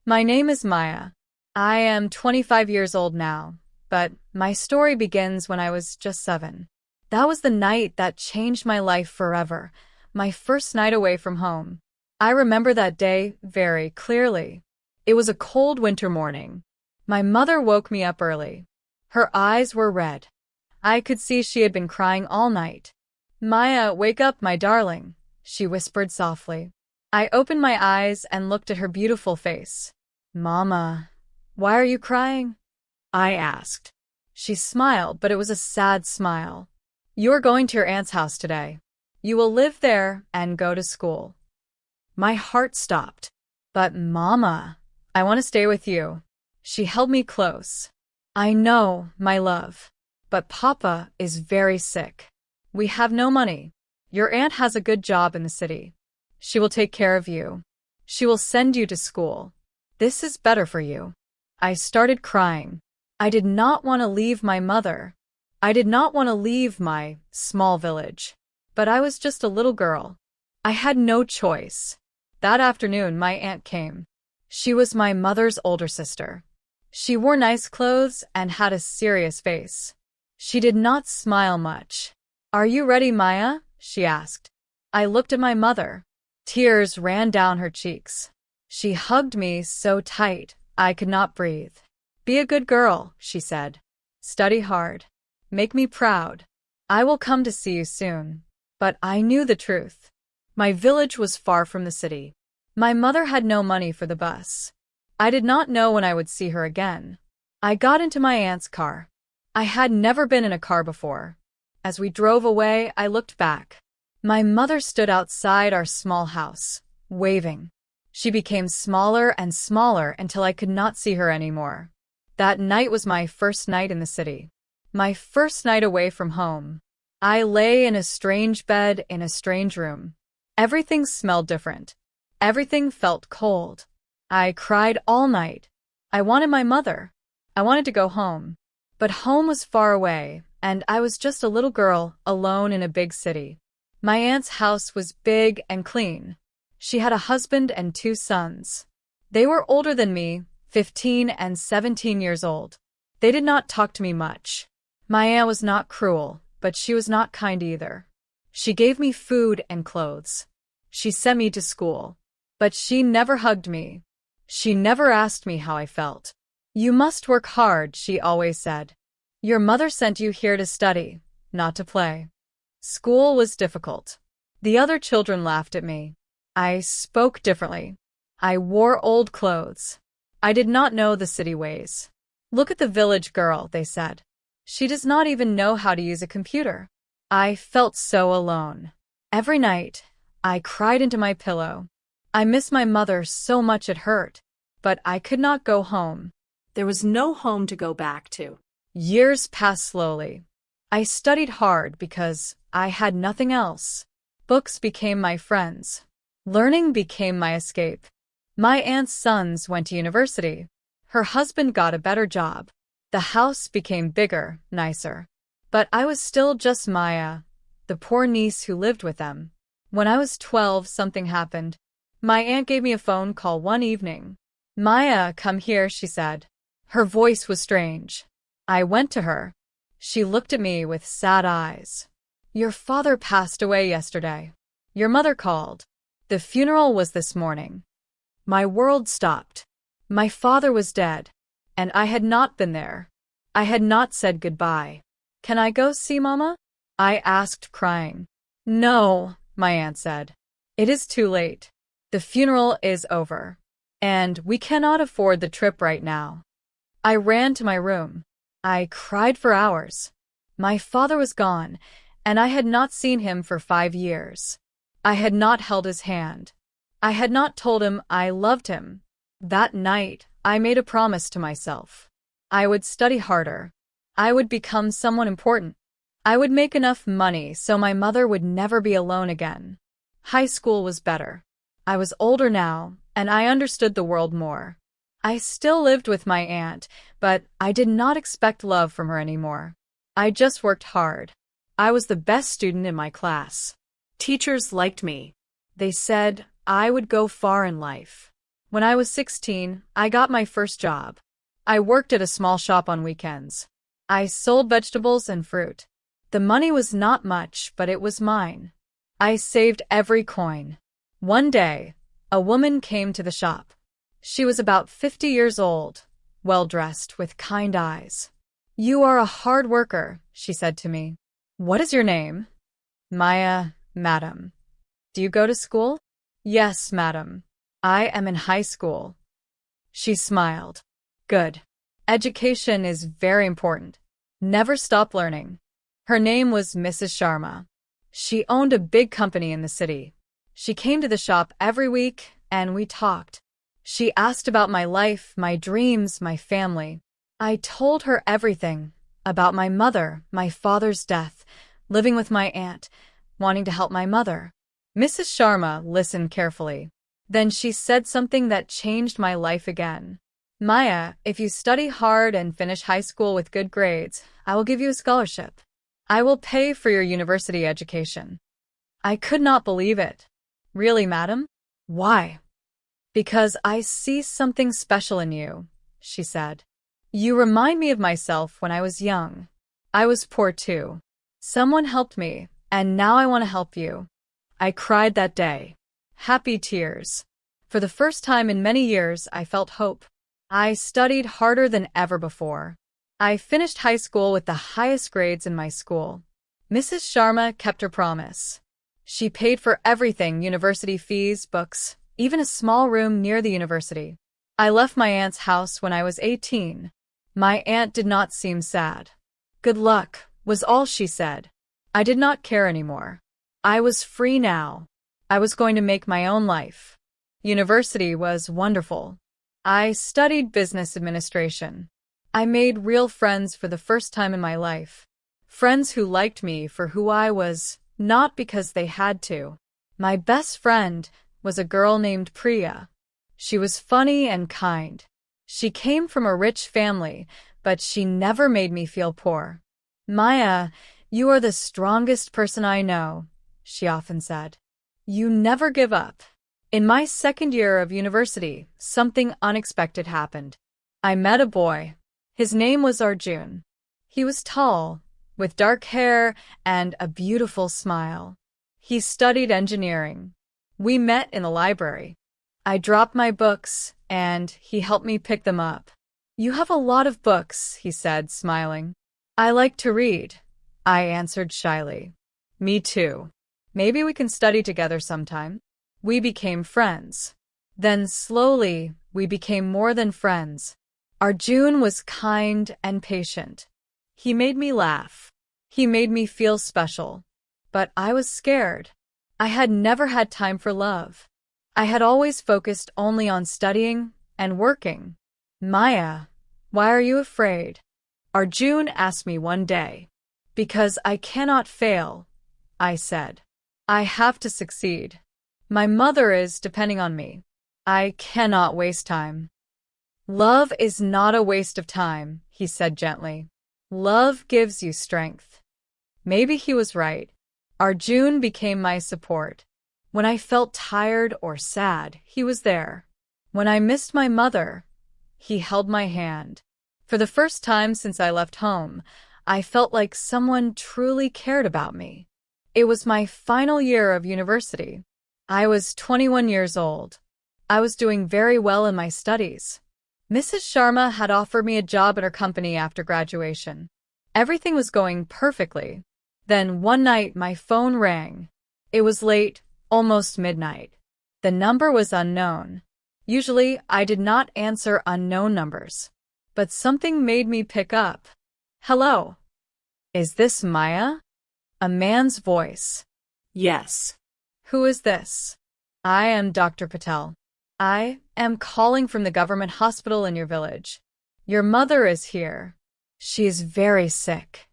My name is Maya. I am 25 years old now, but my story begins when I was just 7. That was the night that changed my life forever, my first night away from home. I remember that day very clearly. It was a cold winter morning. My mother woke me up early. Her eyes were red. I could see she had been crying all night. "Maya, wake up, my darling," she whispered softly. I opened my eyes and looked at her beautiful face. "Mama, why are you crying?" I asked. She smiled, but it was a sad smile. "You're going to your aunt's house today. You will live there and go to school." My heart stopped. "But Mama, I want to stay with you." She held me close. "I know, my love. But Papa is very sick. We have no money. Your aunt has a good job in the city. She will take care of you. She will send you to school. This is better for you." I started crying. I did not want to leave my mother. I did not want to leave my small village. But I was just a little girl. I had no choice. That afternoon, my aunt came. She was my mother's older sister. She wore nice clothes and had a serious face. She did not smile much. "Are you ready, Maya?" she asked. I looked at my mother. Tears ran down her cheeks. She hugged me so tight I could not breathe. "Be a good girl," she said. "Study hard. Make me proud. I will come to see you soon." But I knew the truth. My village was far from the city. My mother had no money for the bus. I did not know when I would see her again. I got into my aunt's car. I had never been in a car before. As we drove away, I looked back. My mother stood outside our small house, waving. She became smaller and smaller until I could not see her anymore. That night was my first night in the city. My first night away from home. I lay in a strange bed in a strange room. Everything smelled different. Everything felt cold. I cried all night. I wanted my mother. I wanted to go home. But home was far away, and I was just a little girl alone in a big city. My aunt's house was big and clean. She had a husband and 2 sons. They were older than me, 15 and 17 years old. They did not talk to me much. My aunt was not cruel, but she was not kind either. She gave me food and clothes. She sent me to school. But she never hugged me. She never asked me how I felt. "You must work hard," she always said. "Your mother sent you here to study, not to play." School was difficult. The other children laughed at me. I spoke differently. I wore old clothes. I did not know the city ways. "Look at the village girl," they said. "She does not even know how to use a computer." I felt so alone. Every night, I cried into my pillow. I missed my mother so much it hurt, but I could not go home. There was no home to go back to. Years passed slowly. I studied hard because I had nothing else. Books became my friends. Learning became my escape. My aunt's sons went to university. Her husband got a better job. The house became bigger, nicer. But I was still just Maya, the poor niece who lived with them. When I was 12, something happened. My aunt gave me a phone call one evening. "Maya, come here," she said. Her voice was strange. I went to her. She looked at me with sad eyes. "Your father passed away yesterday. Your mother called. The funeral was this morning." My world stopped. My father was dead, and I had not been there. I had not said goodbye. "Can I go see Mama?" I asked, crying. "No," my aunt said. "It is too late. The funeral is over, and we cannot afford the trip right now." I ran to my room. I cried for hours. My father was gone, and I had not seen him for 5 years. I had not held his hand. I had not told him I loved him. That night, I made a promise to myself. I would study harder. I would become someone important. I would make enough money so my mother would never be alone again. High school was better. I was older now, and I understood the world more. I still lived with my aunt, but I did not expect love from her anymore. I just worked hard. I was the best student in my class. Teachers liked me. They said I would go far in life. When I was 16, I got my first job. I worked at a small shop on weekends. I sold vegetables and fruit. The money was not much, but it was mine. I saved every coin. One day, a woman came to the shop. She was about 50 years old, well-dressed, with kind eyes. "You are a hard worker," she said to me. "What is your name?" "Maya, madam." "Do you go to school?" "Yes, madam. I am in high school." She smiled. "Good. Education is very important. Never stop learning." Her name was Mrs. Sharma. She owned a big company in the city. She came to the shop every week, and we talked. She asked about my life, my dreams, my family. I told her everything about my mother, my father's death, living with my aunt, wanting to help my mother. Mrs. Sharma listened carefully. Then she said something that changed my life again. "Maya, if you study hard and finish high school with good grades, I will give you a scholarship. I will pay for your university education." I could not believe it. "Really, madam?" "Why?" "Because I see something special in you," she said. "You remind me of myself when I was young. I was poor too. Someone helped me, and now I want to help you." I cried that day. Happy tears. For the first time in many years, I felt hope. I studied harder than ever before. I finished high school with the highest grades in my school. Mrs. Sharma kept her promise. She paid for everything: university fees, books, even a small room near the university. I left my aunt's house when I was 18. My aunt did not seem sad. "Good luck," was all she said. I did not care anymore. I was free now. I was going to make my own life. University was wonderful. I studied business administration. I made real friends for the first time in my life. Friends who liked me for who I was, not because they had to. My best friend was a girl named Priya. She was funny and kind. She came from a rich family, but she never made me feel poor. "Maya, you are the strongest person I know," she often said. "You never give up." In my second year of university, something unexpected happened. I met a boy. His name was Arjun. He was tall, with dark hair and a beautiful smile. He studied engineering. We met in the library. I dropped my books, and he helped me pick them up. "You have a lot of books," he said, smiling. "I like to read," I answered shyly. "Me too. Maybe we can study together sometime." We became friends. Then slowly, we became more than friends. Arjun was kind and patient. He made me laugh. He made me feel special. But I was scared. I had never had time for love. I had always focused only on studying and working. "Maya, why are you afraid?" Arjun asked me one day. "Because I cannot fail," I said. "I have to succeed. My mother is depending on me. I cannot waste time." "Love is not a waste of time," he said gently. "Love gives you strength." Maybe he was right. Arjun became my support. When I felt tired or sad, he was there. When I missed my mother, he held my hand. For the first time since I left home, I felt like someone truly cared about me. It was my final year of university. I was 21 years old. I was doing very well in my studies. Mrs. Sharma had offered me a job at her company after graduation. Everything was going perfectly. Then one night my phone rang. It was late, almost midnight. The number was unknown. Usually I did not answer unknown numbers. But something made me pick up. "Hello. Is this Maya?" A man's voice. Yes. "Who is this?" "I am Dr. Patel. I am calling from the government hospital in your village. Your mother is here. She is very sick."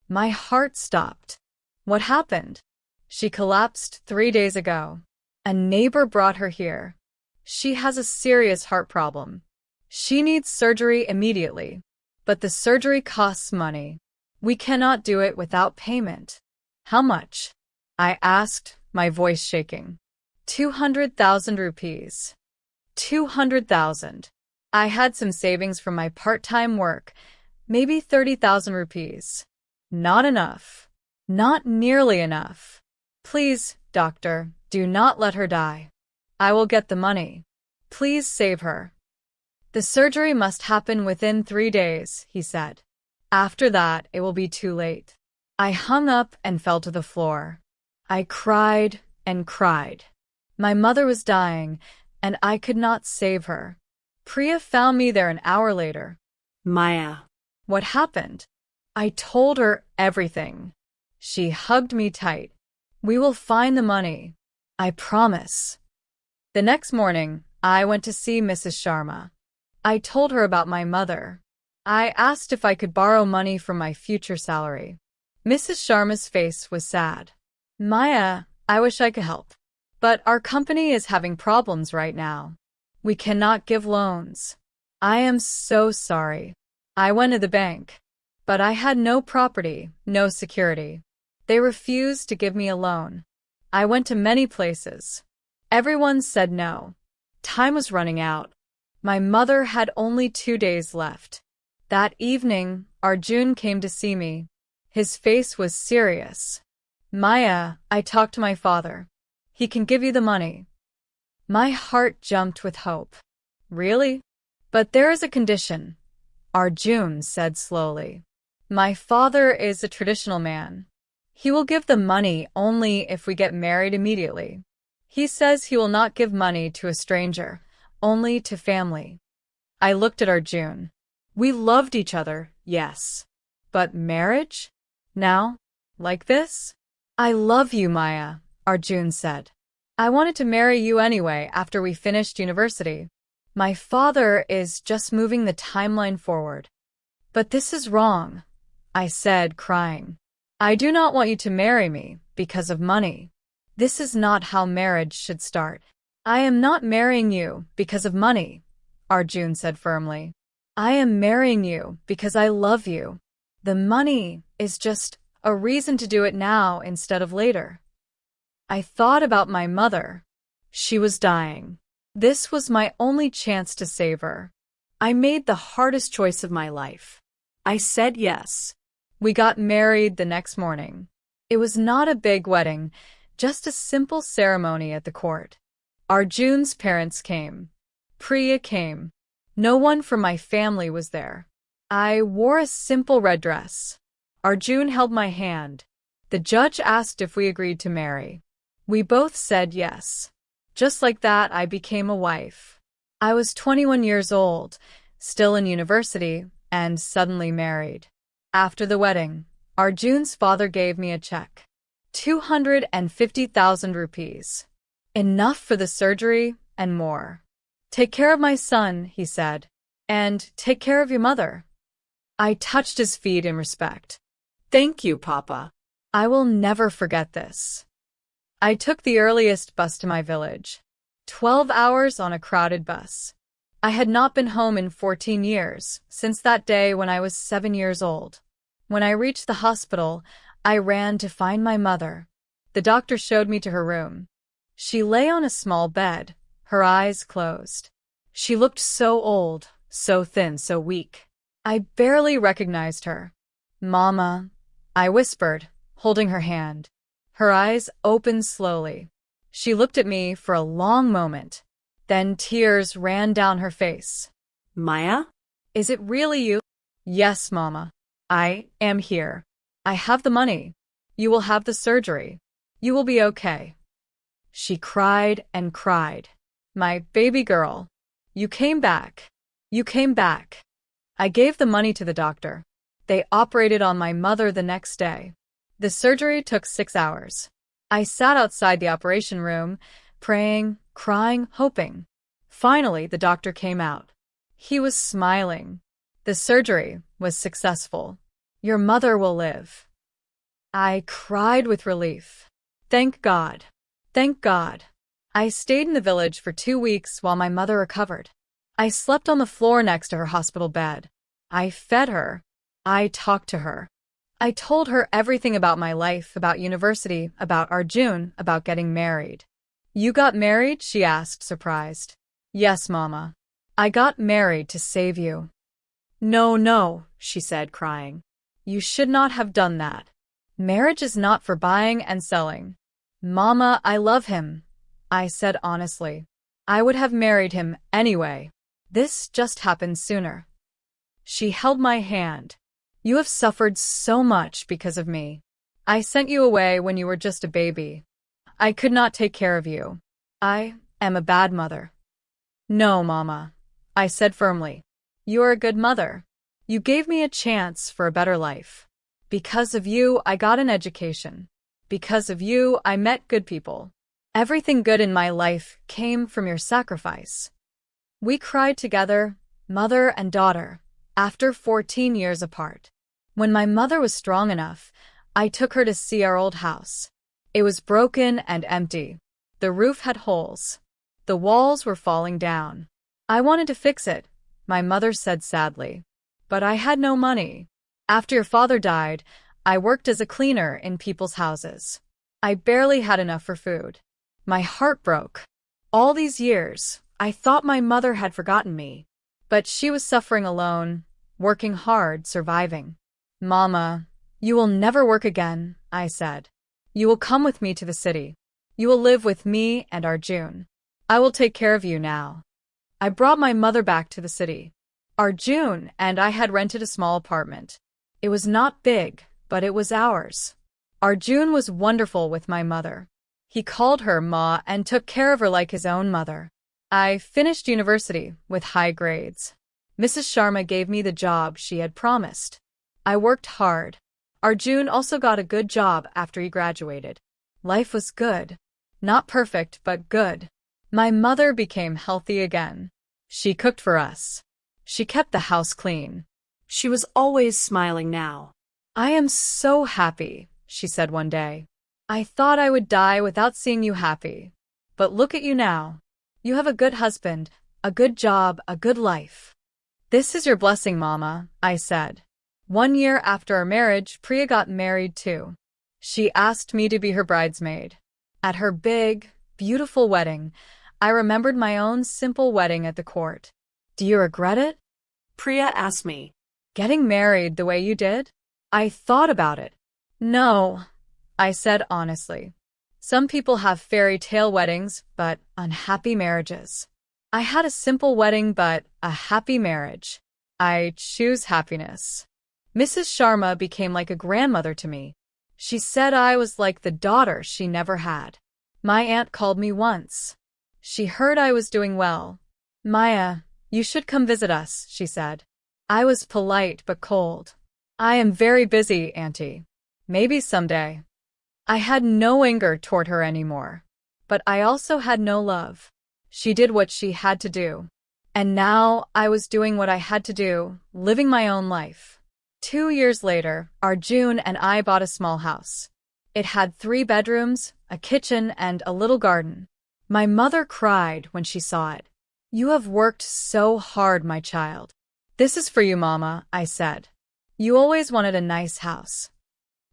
My heart stopped. What happened? "She collapsed 3 days ago. A neighbor brought her here. She has a serious heart problem. She needs surgery immediately. But the surgery costs money. We cannot do it without payment." "How much?" I asked, my voice shaking. 200,000 rupees. 200,000. I had some savings from my part-time work, maybe 30,000 rupees. Not enough. Not nearly enough. Please, doctor, do not let her die. I will get the money. Please save her. The surgery must happen within 3 days, he said. After that, it will be too late. I hung up and fell to the floor. I cried and cried. My mother was dying, and I could not save her. Priya found me there an hour later. Maya. What happened? I told her everything. She hugged me tight. We will find the money. I promise. The next morning, I went to see Mrs. Sharma. I told her about my mother. I asked if I could borrow money from my future salary. Mrs. Sharma's face was sad. Maya, I wish I could help. But our company is having problems right now. We cannot give loans. I am so sorry. I went to the bank, but I had no property, no security. They refused to give me a loan. I went to many places. Everyone said no. Time was running out. My mother had only 2 days left. That evening, Arjun came to see me. His face was serious. Maya, I talked to my father. He can give you the money. My heart jumped with hope. Really? But there is a condition, Arjun said slowly. My father is a traditional man. He will give the money only if we get married immediately. He says he will not give money to a stranger, only to family. I looked at Arjun. We loved each other, yes. But marriage? Now? Like this? I love you, Maya, Arjun said. I wanted to marry you anyway after we finished university. My father is just moving the timeline forward. But this is wrong, I said, crying. I do not want you to marry me because of money. This is not how marriage should start. I am not marrying you because of money, Arjun said firmly. I am marrying you because I love you. The money is just a reason to do it now instead of later. I thought about my mother. She was dying. This was my only chance to save her. I made the hardest choice of my life. I said yes. We got married the next morning. It was not a big wedding, just a simple ceremony at the court. Arjun's parents came. Priya came. No one from my family was there. I wore a simple red dress. Arjun held my hand. The judge asked if we agreed to marry. We both said yes. Just like that, I became a wife. I was 21 years old, still in university, and suddenly married. After the wedding, Arjun's father gave me a check. 250,000 rupees. Enough for the surgery and more. Take care of my son, he said, and take care of your mother. I touched his feet in respect. Thank you, Papa. I will never forget this. I took the earliest bus to my village. 12 hours on a crowded bus. I had not been home in 14 years, since that day when I was 7 years old. When I reached the hospital, I ran to find my mother. The doctor showed me to her room. She lay on a small bed, her eyes closed. She looked so old, so thin, so weak. I barely recognized her. Mama, I whispered, holding her hand. Her eyes opened slowly. She looked at me for a long moment. Then tears ran down her face. Maya? Is it really you? Yes, Mama. I am here. I have the money. You will have the surgery. You will be okay. She cried and cried. My baby girl. You came back. You came back. I gave the money to the doctor. They operated on my mother the next day. The surgery took 6 hours. I sat outside the operation room, praying, crying, hoping. Finally, the doctor came out. He was smiling. The surgery was successful. Your mother will live. I cried with relief. Thank God. Thank God. I stayed in the village for 2 weeks while my mother recovered. I slept on the floor next to her hospital bed. I fed her. I talked to her. I told her everything about my life, about university, about Arjun, about getting married. You got married? She asked, surprised. Yes, Mama. I got married to save you. No, no, she said, crying. You should not have done that. Marriage is not for buying and selling. Mama, I love him, I said honestly. I would have married him anyway. This just happened sooner. She held my hand. You have suffered so much because of me. I sent you away when you were just a baby. I could not take care of you. I am a bad mother. No, Mama, I said firmly. You are a good mother. You gave me a chance for a better life. Because of you, I got an education. Because of you, I met good people. Everything good in my life came from your sacrifice. We cried together, mother and daughter, after 14 years apart. When my mother was strong enough, I took her to see our old house. It was broken and empty. The roof had holes. The walls were falling down. I wanted to fix it, my mother said sadly. But I had no money. After your father died, I worked as a cleaner in people's houses. I barely had enough for food. My heart broke. All these years, I thought my mother had forgotten me. But she was suffering alone, working hard, surviving. Mama, you will never work again, I said. You will come with me to the city. You will live with me and Arjun. I will take care of you now. I brought my mother back to the city. Arjun and I had rented a small apartment. It was not big, but it was ours. Arjun was wonderful with my mother. He called her Ma and took care of her like his own mother. I finished university with high grades. Mrs. Sharma gave me the job she had promised. I worked hard. Arjun also got a good job after he graduated. Life was good. Not perfect, but good. My mother became healthy again. She cooked for us. She kept the house clean. She was always smiling now. I am so happy, she said one day. I thought I would die without seeing you happy. But look at you now. You have a good husband, a good job, a good life. This is your blessing, Mama, I said. 1 year after our marriage, Priya got married too. She asked me to be her bridesmaid. At her big, beautiful wedding, I remembered my own simple wedding at the court. Do you regret it? Priya asked me. Getting married the way you did? I thought about it. No, I said honestly. Some people have fairy tale weddings, but unhappy marriages. I had a simple wedding, but a happy marriage. I choose happiness. Mrs. Sharma became like a grandmother to me. She said I was like the daughter she never had. My aunt called me once. She heard I was doing well. Maya, you should come visit us, she said. I was polite but cold. I am very busy, Auntie. Maybe someday. I had no anger toward her anymore. But I also had no love. She did what she had to do. And now I was doing what I had to do, living my own life. 2 years later, Arjun and I bought a small house. It had 3 bedrooms, a kitchen, and a little garden. My mother cried when she saw it. You have worked so hard, my child. This is for you, Mama, I said. You always wanted a nice house.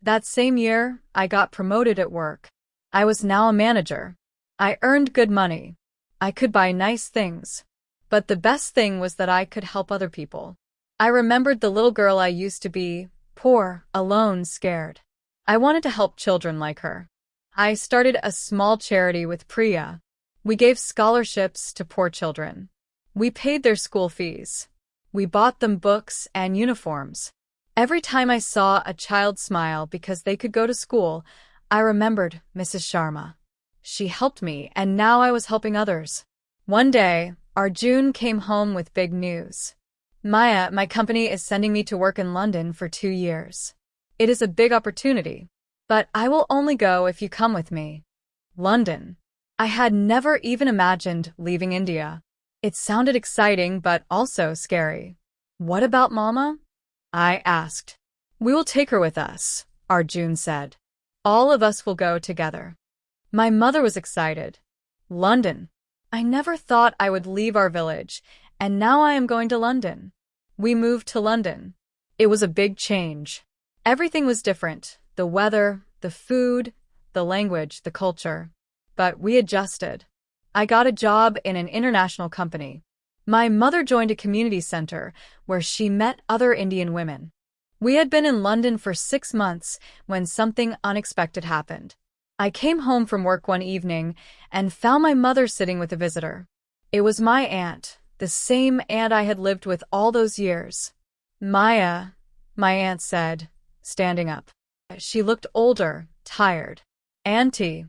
That same year, I got promoted at work. I was now a manager. I earned good money. I could buy nice things. But the best thing was that I could help other people. I remembered the little girl I used to be, poor, alone, scared. I wanted to help children like her. I started a small charity with Priya. We gave scholarships to poor children. We paid their school fees. We bought them books and uniforms. Every time I saw a child smile because they could go to school, I remembered Mrs. Sharma. She helped me, and now I was helping others. One day, Arjun came home with big news. Maya, my company is sending me to work in London for 2 years. It is a big opportunity, but I will only go if you come with me. London. I had never even imagined leaving India. It sounded exciting, but also scary. What about Mama? I asked. We will take her with us, Arjun said. All of us will go together. My mother was excited. London. I never thought I would leave our village, and now I am going to London. We moved to London. It was a big change. Everything was different. The weather, the food, the language, the culture. But we adjusted. I got a job in an international company. My mother joined a community center where she met other Indian women. We had been in London for 6 months when something unexpected happened. I came home from work one evening and found my mother sitting with a visitor. It was my aunt, the same aunt I had lived with all those years. Maya, my aunt said, standing up. She looked older, tired. Auntie,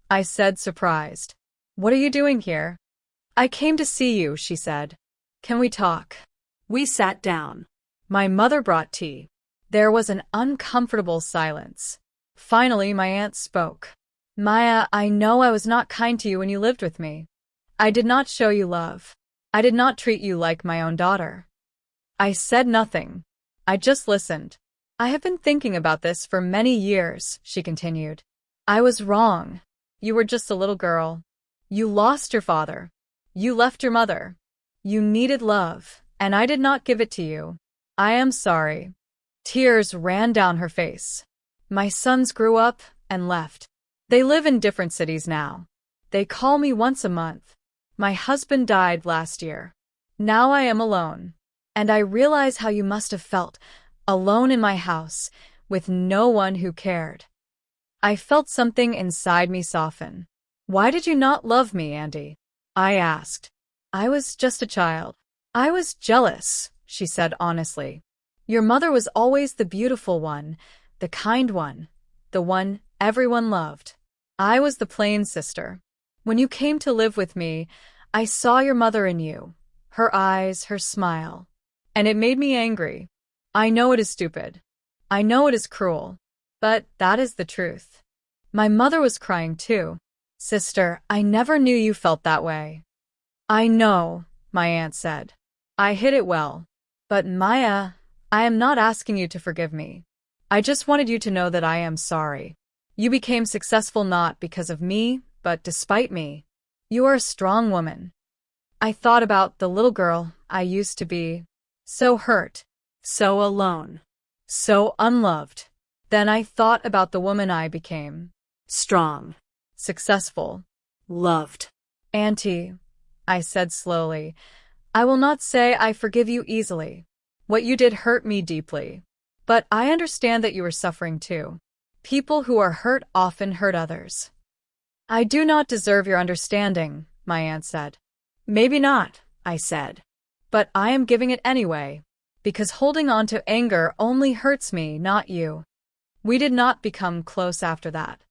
I said, surprised. What are you doing here? I came to see you, she said. Can we talk? We sat down. My mother brought tea. There was an uncomfortable silence. Finally, my aunt spoke. Maya, I know I was not kind to you when you lived with me. I did not show you love. I did not treat you like my own daughter. I said nothing. I just listened. I have been thinking about this for many years, she continued. I was wrong. You were just a little girl. You lost your father. You left your mother. You needed love, and I did not give it to you. I am sorry. Tears ran down her face. My sons grew up and left. They live in different cities now. They call me once a month. My husband died last year. Now I am alone. And I realize how you must have felt, alone in my house, with no one who cared. I felt something inside me soften. Why did you not love me, Andy? I asked. I was just a child. I was jealous, she said honestly. Your mother was always the beautiful one, the kind one, the one everyone loved. I was the plain sister. When you came to live with me, I saw your mother in you, her eyes, her smile. And it made me angry. I know it is stupid. I know it is cruel. But that is the truth. My mother was crying too. Sister, I never knew you felt that way. I know, my aunt said. I hid it well. But Maya, I am not asking you to forgive me. I just wanted you to know that I am sorry. You became successful not because of me, but despite me. You are a strong woman. I thought about the little girl I used to be. So hurt, so alone, so unloved. Then I thought about the woman I became. Strong, Successful, loved. Auntie, I said slowly, I will not say I forgive you easily. What you did hurt me deeply. But I understand that you are suffering too. People who are hurt often hurt others. I do not deserve your understanding, my aunt said. Maybe not, I said. But I am giving it anyway, because holding on to anger only hurts me, not you. We did not become close after that.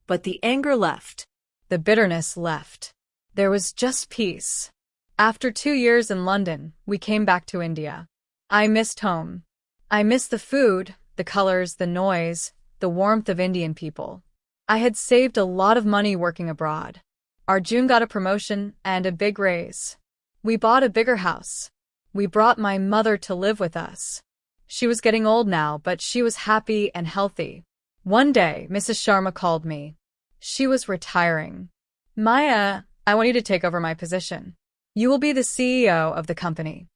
But the anger left. The bitterness left. There was just peace. After 2 years in London, we came back to India. I missed home. I missed the food, the colors, the noise, the warmth of Indian people. I had saved a lot of money working abroad. Arjun got a promotion and a big raise. We bought a bigger house. We brought my mother to live with us. She was getting old now, but she was happy and healthy. One day, Mrs. Sharma called me. She was retiring. Maya, I want you to take over my position. You will be the CEO of the company.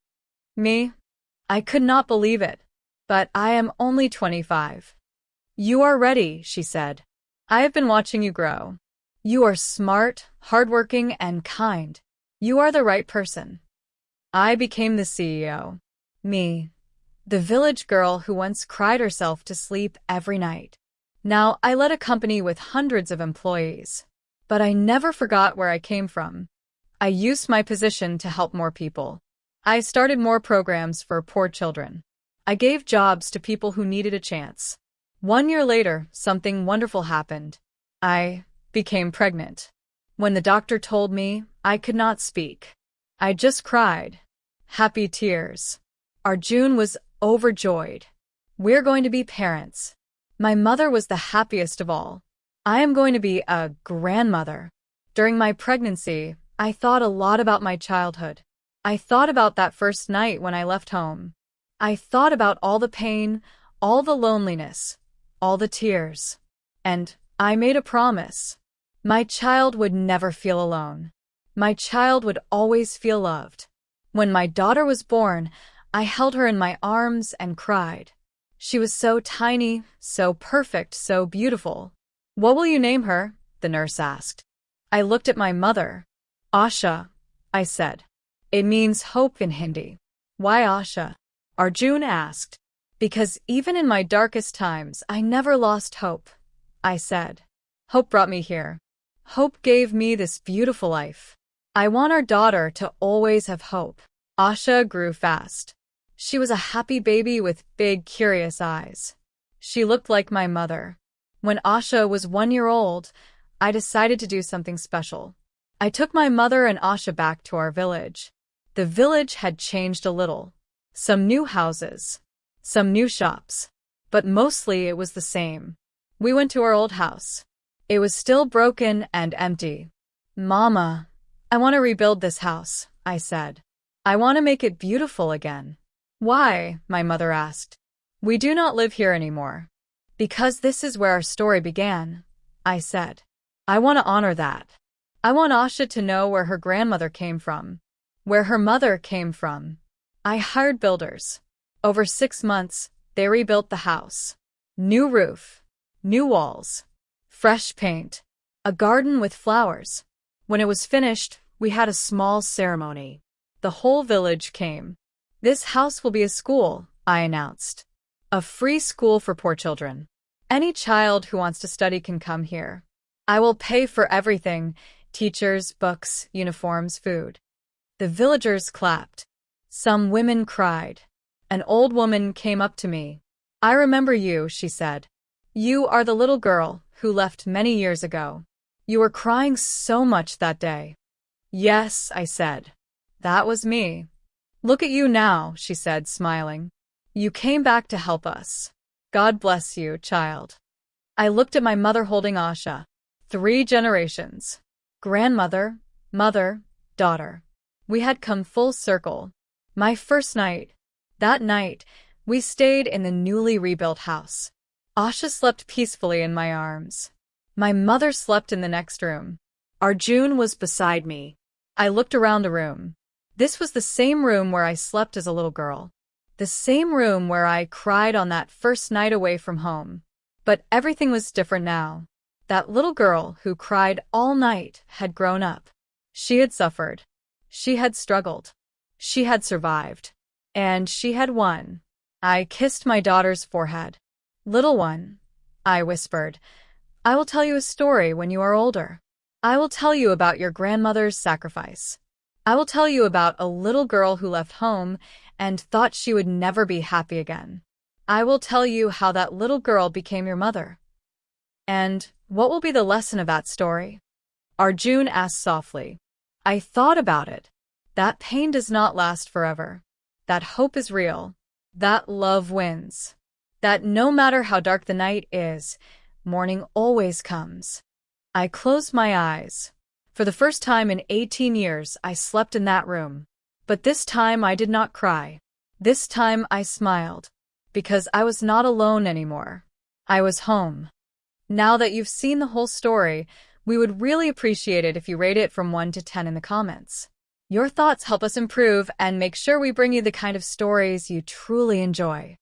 Me? I could not believe it. But I am only 25. You are ready, she said. I have been watching you grow. You are smart, hardworking, and kind. You are the right person. I became the CEO. Me. The village girl who once cried herself to sleep every night. Now I led a company with hundreds of employees. But I never forgot where I came from. I used my position to help more people. I started more programs for poor children. I gave jobs to people who needed a chance. 1 year later, something wonderful happened. I became pregnant. When the doctor told me, I could not speak. I just cried. Happy tears. Arjun was overjoyed. We're going to be parents. My mother was the happiest of all. I am going to be a grandmother. During my pregnancy, I thought a lot about my childhood. I thought about that first night when I left home. I thought about all the pain, all the loneliness, all the tears. And I made a promise. My child would never feel alone. My child would always feel loved. When my daughter was born, I held her in my arms and cried. She was so tiny, so perfect, so beautiful. What will you name her? The nurse asked. I looked at my mother. Asha, I said. It means hope in Hindi. Why Asha? Arjun asked. Because even in my darkest times, I never lost hope, I said. Hope brought me here. Hope gave me this beautiful life. I want our daughter to always have hope. Asha grew fast. She was a happy baby with big, curious eyes. She looked like my mother. When Asha was 1 year old, I decided to do something special. I took my mother and Asha back to our village. The village had changed a little. Some new houses, some new shops, but mostly it was the same. We went to our old house. It was still broken and empty. Mama, I want to rebuild this house, I said. I want to make it beautiful again. Why? My mother asked. We do not live here anymore. Because this is where our story began, I said. I want to honor that. I want Asha to know where her grandmother came from, where her mother came from. I hired builders. Over 6 months, they rebuilt the house. New roof, new walls, fresh paint, a garden with flowers. When it was finished, we had a small ceremony. The whole village came. This house will be a school, I announced. A free school for poor children. Any child who wants to study can come here. I will pay for everything, teachers, books, uniforms, food. The villagers clapped. Some women cried. An old woman came up to me. I remember you, she said. You are the little girl who left many years ago. You were crying so much that day. Yes, I said. That was me. Look at you now, she said, smiling. You came back to help us. God bless you, child. I looked at my mother holding Asha. 3 generations. Grandmother, mother, daughter. We had come full circle. My first night. That night, we stayed in the newly rebuilt house. Asha slept peacefully in my arms. My mother slept in the next room. Arjun was beside me. I looked around the room. This was the same room where I slept as a little girl. The same room where I cried on that first night away from home. But everything was different now. That little girl who cried all night had grown up. She had suffered. She had struggled. She had survived. And she had won. I kissed my daughter's forehead. Little one, I whispered, I will tell you a story when you are older. I will tell you about your grandmother's sacrifice. I will tell you about a little girl who left home and thought she would never be happy again. I will tell you how that little girl became your mother. And what will be the lesson of that story? Arjun asked softly. I thought about it. That pain does not last forever. That hope is real. That love wins. That no matter how dark the night is, morning always comes. I closed my eyes. For the first time in 18 years, I slept in that room. But this time I did not cry. This time I smiled. Because I was not alone anymore. I was home. Now that you've seen the whole story, we would really appreciate it if you rate it from 1 to 10 in the comments. Your thoughts help us improve and make sure we bring you the kind of stories you truly enjoy.